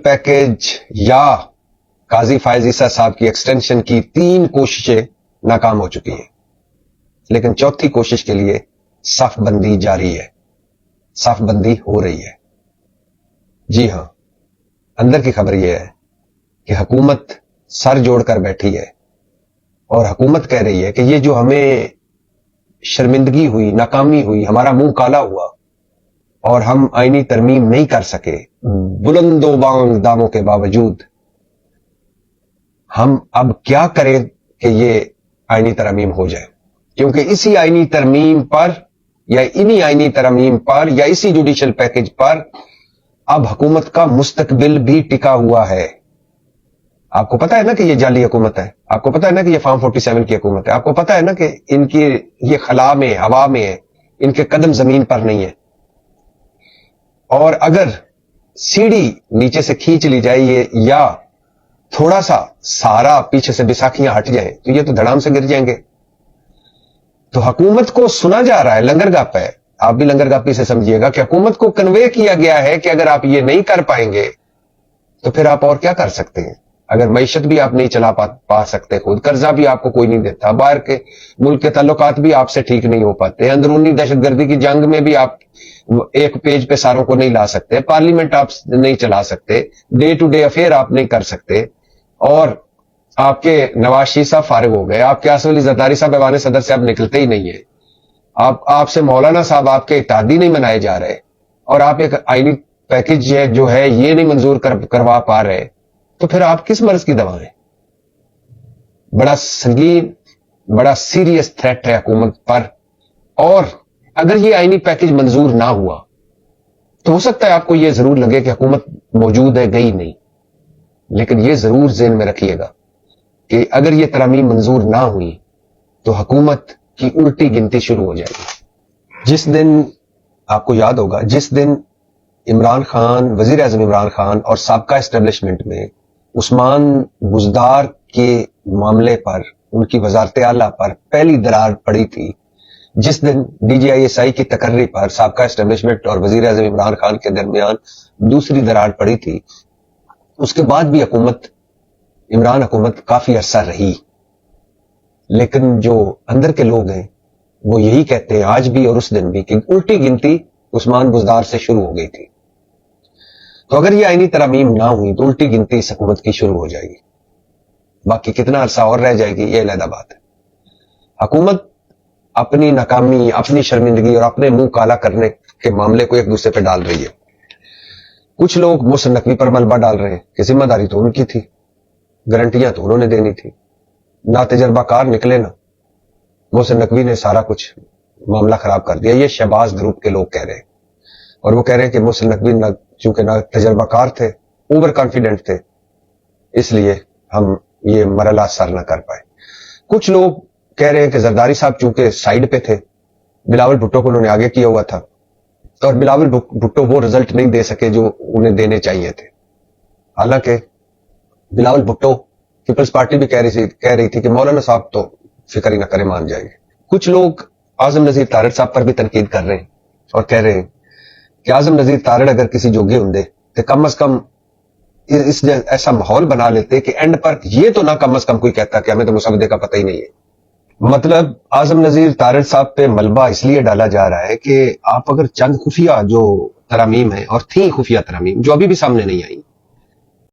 Package یا قاضی فائز عیسیٰ صاحب کی ایکسٹینشن کی 3 کوششیں ناکام ہو چکی ہیں، لیکن چوتھی کوشش کے لیے صف بندی جاری ہے، صف بندی ہو رہی ہے۔ جی ہاں، اندر کی خبر یہ ہے کہ حکومت سر جوڑ کر بیٹھی ہے اور حکومت کہہ رہی ہے کہ یہ جو ہمیں شرمندگی ہوئی، ناکامی ہوئی، ہمارا منہ کالا ہوا اور ہم آئینی ترمیم نہیں کر سکے بلند و بانگ داموں کے باوجود، ہم اب کیا کریں کہ یہ آئینی ترمیم ہو جائے، کیونکہ اسی آئینی ترمیم پر یا انہی آئینی ترمیم پر یا اسی جوڈیشل پیکج پر اب حکومت کا مستقبل بھی ٹکا ہوا ہے۔ آپ کو پتا ہے نا کہ یہ جعلی حکومت ہے، آپ کو پتا ہے نا کہ یہ فارم 47 کی حکومت ہے، آپ کو پتا ہے نا کہ ان کی یہ خلا میں، ہوا میں ہے، ان کے قدم زمین پر نہیں ہے، اور اگر سیڑھی نیچے سے کھینچ لی جائے یا تھوڑا سا سارا پیچھے سے بیساکھیاں ہٹ جائیں تو یہ تو دھڑام سے گر جائیں گے۔ تو حکومت کو سنا جا رہا ہے، لنگر گپ ہے، آپ بھی لنگر گپی سے سمجھیے گا کہ حکومت کو کنوے کیا گیا ہے کہ اگر آپ یہ نہیں کر پائیں گے تو پھر آپ اور کیا کر سکتے ہیں؟ اگر معیشت بھی آپ نہیں چلا پا سکتے، خود قرضہ بھی آپ کو کوئی نہیں دیتا، باہر کے ملک کے تعلقات بھی آپ سے ٹھیک نہیں ہو پاتے، اندرونی دہشت گردی کی جنگ میں بھی آپ ایک پیج پہ ساروں کو نہیں لا سکتے، پارلیمنٹ آپ نہیں چلا سکتے، ڈے ٹو ڈے افیئر آپ نہیں کر سکتے، اور آپ کے نواز شریف صاحب فارغ ہو گئے، آپ کے آصف علی زرداری صاحب ایوان صدر سے اب نکلتے ہی نہیں ہیں، آپ سے مولانا صاحب آپ کے اتحادی نہیں منائے جا رہے، اور آپ ایک آئینی پیکج جو ہے یہ نہیں منظور کروا پا رہے، تو پھر آپ کس مرض کی دوا ہیں؟ بڑا سنگین، بڑا سیریس تھریٹ ہے حکومت پر، اور اگر یہ آئینی پیکج منظور نہ ہوا تو ہو سکتا ہے آپ کو یہ ضرور لگے کہ حکومت موجود ہے، گئی نہیں، لیکن یہ ضرور ذہن میں رکھیے گا کہ اگر یہ ترامیم منظور نہ ہوئی تو حکومت کی الٹی گنتی شروع ہو جائے گی۔ جس دن، آپ کو یاد ہوگا، جس دن عمران خان، وزیر اعظم عمران خان اور سابقہ اسٹیبلشمنٹ میں عثمان بزدار کے معاملے پر، ان کی وزارت اعلیٰ پر پہلی درار پڑی تھی، جس دن D G I S I کی تقرری پر سابقہ اسٹیبلشمنٹ اور وزیر اعظم عمران خان کے درمیان دوسری درار پڑی تھی، اس کے بعد بھی عمران حکومت کافی عرصہ رہی، لیکن جو اندر کے لوگ ہیں وہ یہی کہتے ہیں آج بھی اور اس دن بھی کہ الٹی گنتی عثمان بزدار سے شروع ہو گئی تھی۔ تو اگر یہ آئینی ترامیم نہ ہوئی تو الٹی گنتی اس حکومت کی شروع ہو جائے گی، باقی کتنا عرصہ اور رہ جائے گی یہ علیحدہ بات ہے۔ حکومت اپنی ناکامی، اپنی شرمندگی اور اپنے منہ کالا کرنے کے معاملے کو ایک دوسرے پہ ڈال رہی ہے۔ کچھ لوگ محسن نقوی پر ملبہ ڈال رہے ہیں کہ ذمہ داری تو ان کی تھی، گارنٹیاں تو انہوں نے دینی تھی، نا تجربہ کار نکلے نا، محسن نقوی نے سارا کچھ معاملہ خراب کر دیا، یہ شہباز گروپ کے لوگ کہہ رہے ہیں، اور وہ کہہ رہے ہیں کہ محسن نقوی چونکہ نہ تجربہ کار تھے، اوور کانفیڈنٹ تھے، اس لیے ہم یہ مرحلہ سر نہ کر پائے۔ کچھ لوگ کہہ رہے ہیں کہ زرداری صاحب چونکہ سائیڈ پہ تھے، بلاول بھٹو کو انہوں نے آگے کیا ہوا تھا، اور بلاول بھٹو وہ رزلٹ نہیں دے سکے جو انہیں دینے چاہیے تھے، حالانکہ بلاول بھٹو پیپلز پارٹی بھی کہہ رہی تھی کہ مولانا صاحب تو فکر ہی نہ کرے، مان جائیں گے۔ کچھ لوگ اعظم نذیر تارڑ صاحب پر بھی تنقید کر رہے ہیں اور کہہ رہے ہیں کہ اعظم نذیر تارڑ اگر کسی جوگے ہوں تو کم از کم ایسا ماحول بنا لیتے کہ اینڈ پر یہ تو نہ کم از کم کوئی کہتا کہ ہمیں تو مسودے کا پتہ ہی نہیں ہے۔ مطلب اعظم نذیر تارڑ صاحب پہ ملبہ اس لیے ڈالا جا رہا ہے کہ آپ اگر چند خفیہ جو ترامیم ہیں، اور تھیں خفیہ ترامیم جو ابھی بھی سامنے نہیں آئی،